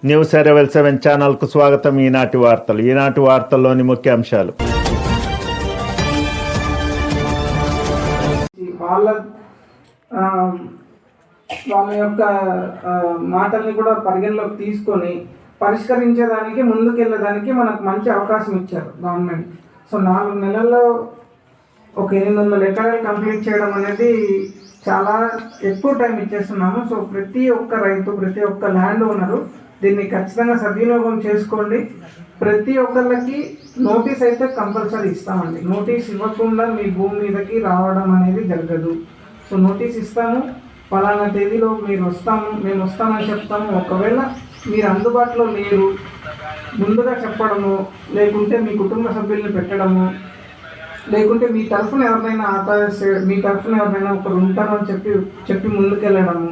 News arrival 7 ఛానల్కు స్వాగతం. ఈనాటి వార్తల్లోని ముఖ్యాంశాలు. వాళ్ళ యొక్క మాటల్ని కూడా పరిగణలోకి తీసుకొని పరిష్కరించేదానికి ముందుకెళ్ళడానికి మనకు మంచి అవకాశం ఇచ్చారు గవర్నమెంట్. సో 4 నెలల్లో ఒక 800 ఎకరాలు కంప్లీట్ చేయడం అనేది చాలా ఎక్కువ టైం ఇచ్చేస్తున్నాము. సో ప్రతి ఒక్క రైతు, ప్రతి ఒక్క ల్యాండ్ ఓనరు దీన్ని ఖచ్చితంగా సద్వినియోగం చేసుకోండి. ప్రతి ఒక్కళ్ళకి నోటీస్ అయితే కంపల్సరీ ఇస్తామండి. నోటీస్ ఇవ్వకుండా మీ భూమి మీదకి రావడం అనేది జరగదు. సో నోటీస్ ఇస్తాము, పలానా తేదీలో మేము వస్తామని చెప్తాము. ఒకవేళ మీరు అందుబాటులో లేరు, ముందుగా చెప్పడము, లేకుంటే మీ కుటుంబ సభ్యుల్ని పెట్టడము, లేకుంటే మీ తరఫున ఎవరినైనా ఒకరు ఉంటారని చెప్పి ముందుకెళ్ళడము,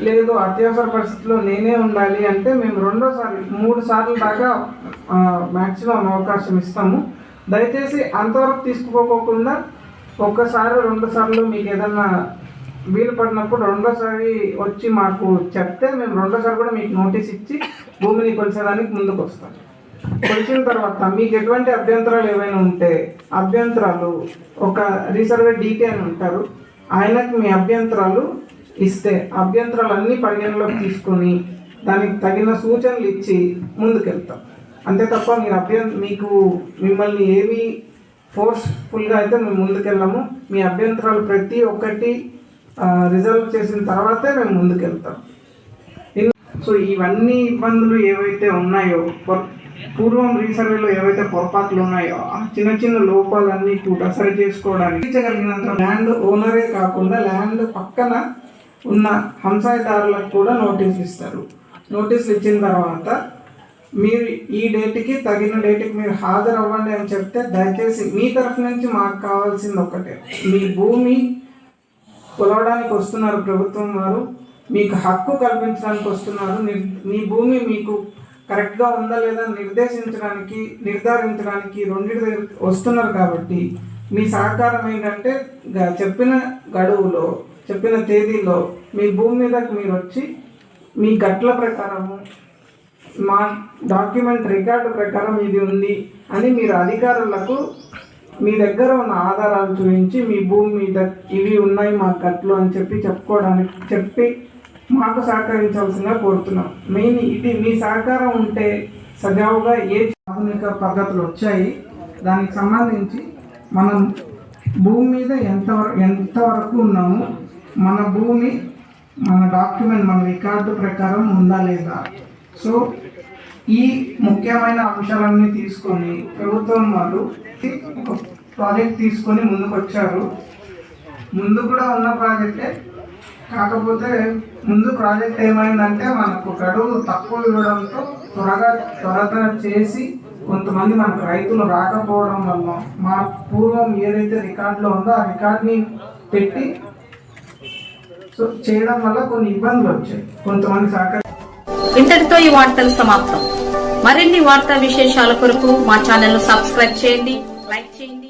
లేదు అత్యవసర పరిస్థితిలో నేనే ఉండాలి అంటే మేము 3 సార్లు దాకా మ్యాక్సిమం అవకాశం ఇస్తాము. దయచేసి అంతవరకు తీసుకుపోకుండా 1 సారి 2 సార్లు మీకు ఏదన్నా వీలు పడినప్పుడు 2వ సారి వచ్చి మాకు చెప్తే మేము 2వ సారి కూడా మీకు నోటీస్ ఇచ్చి భూమిని కొలిచేదానికి ముందుకు వస్తాం. కొలిచిన తర్వాత మీకు ఎటువంటి అభ్యంతరాలు ఏవైనా ఉంటే అభ్యంతరాలు ఒక రీసర్వే డీకే అని ఉంటారు, ఆయనకు మీ అభ్యంతరాలు ఇస్తే అభ్యంతరాలన్నీ పరిగణలోకి తీసుకొని దానికి తగిన సూచనలు ఇచ్చి ముందుకెళ్తాం. అంతే తప్ప మిమ్మల్ని ఏమి ఫోర్స్ఫుల్గా అయితే మేము ముందుకెళ్ళాము. మీ అభ్యంతరాలు ప్రతి ఒక్కటి రిజల్వ్ చేసిన తర్వాతే మేము ముందుకెళ్తాం. సో ఇవన్నీ ఇబ్బందులు ఏవైతే ఉన్నాయో, పూర్వం రీసర్వేలో ఏవైతే పొరపాట్లు ఉన్నాయో ఆ చిన్న లోపాలన్నీ కూడా సరి చేసుకోవడానికి ఇచ్చగలిగినంత ల్యాండ్ ఓనరే కాకుండా ల్యాండ్ పక్కన ఉన్న హంసాయిదారులకు కూడా నోటీసులు ఇస్తారు. నోటీసులు ఇచ్చిన తర్వాత మీరు ఈ డేట్కి తగిన డేట్కి మీరు హాజరవ్వండి అని చెప్తే దయచేసి మీ తరఫు నుంచి మాకు కావాల్సింది ఒకటే, మీ భూమి కొలవడానికి వస్తున్నారు ప్రభుత్వం వారు, మీకు హక్కు కల్పించడానికి వస్తున్నారు, మీ భూమి మీకు కరెక్ట్గా ఉందా లేదా నిర్ధారించడానికి రెండింటి దగ్గరికి వస్తున్నారు. కాబట్టి మీ సహకారం ఏంటంటే చెప్పిన గడువులో, చెప్పిన తేదీలో మీ భూమి మీదకి మీరు వచ్చి మీ గట్ల ప్రకారము, మా డాక్యుమెంట్ రికార్డు ప్రకారం ఇది ఉంది అని మీరు అధికారులకు మీ దగ్గర ఉన్న ఆధారాలు చూపించి మీ భూమి మీద ఇవి ఉన్నాయి మా గట్లు అని చెప్పి మాకు సహకరించాల్సిందిగా కోరుతున్నాం. మెయిన్ ఇది మీ సహకారం ఉంటే సజావుగా ఏ ఆధునిక పద్ధతులు వచ్చాయి దానికి సంబంధించి మనం భూమి మీద ఎంతవరకు ఉన్నాము, మన భూమి మన డాక్యుమెంట్ మన రికార్డు ప్రకారం ఉందా లేదా. సో ఈ ముఖ్యమైన అంశాలన్నీ తీసుకొని ప్రభుత్వం వాళ్ళు ఒక ప్రాజెక్ట్ తీసుకొని ముందుకు వచ్చారు. ముందు కూడా ఉన్న ప్రాజెక్టే, కాకపోతే ముందు ప్రాజెక్ట్ ఏమైందంటే మనకు గడువు తక్కువ ఇవ్వడంతో త్వరగా చేసి కొంతమంది మనకు రైతులు రాకపోవడం వల్ల మా పూర్వం ఏదైతే రికార్డులో ఉందో ఆ రికార్డ్ని పెట్టి చేయడం వల్ల కొన్ని ఇబ్బందులు వచ్చాయి. కొంతమంది ఇంతటితో ఈ వార్తలు సమాప్తం. మరిన్ని వార్తా విశేషాల కొరకు మా ఛానల్ ను సబ్స్క్రైబ్ చేయండి, లైక్ చేయండి.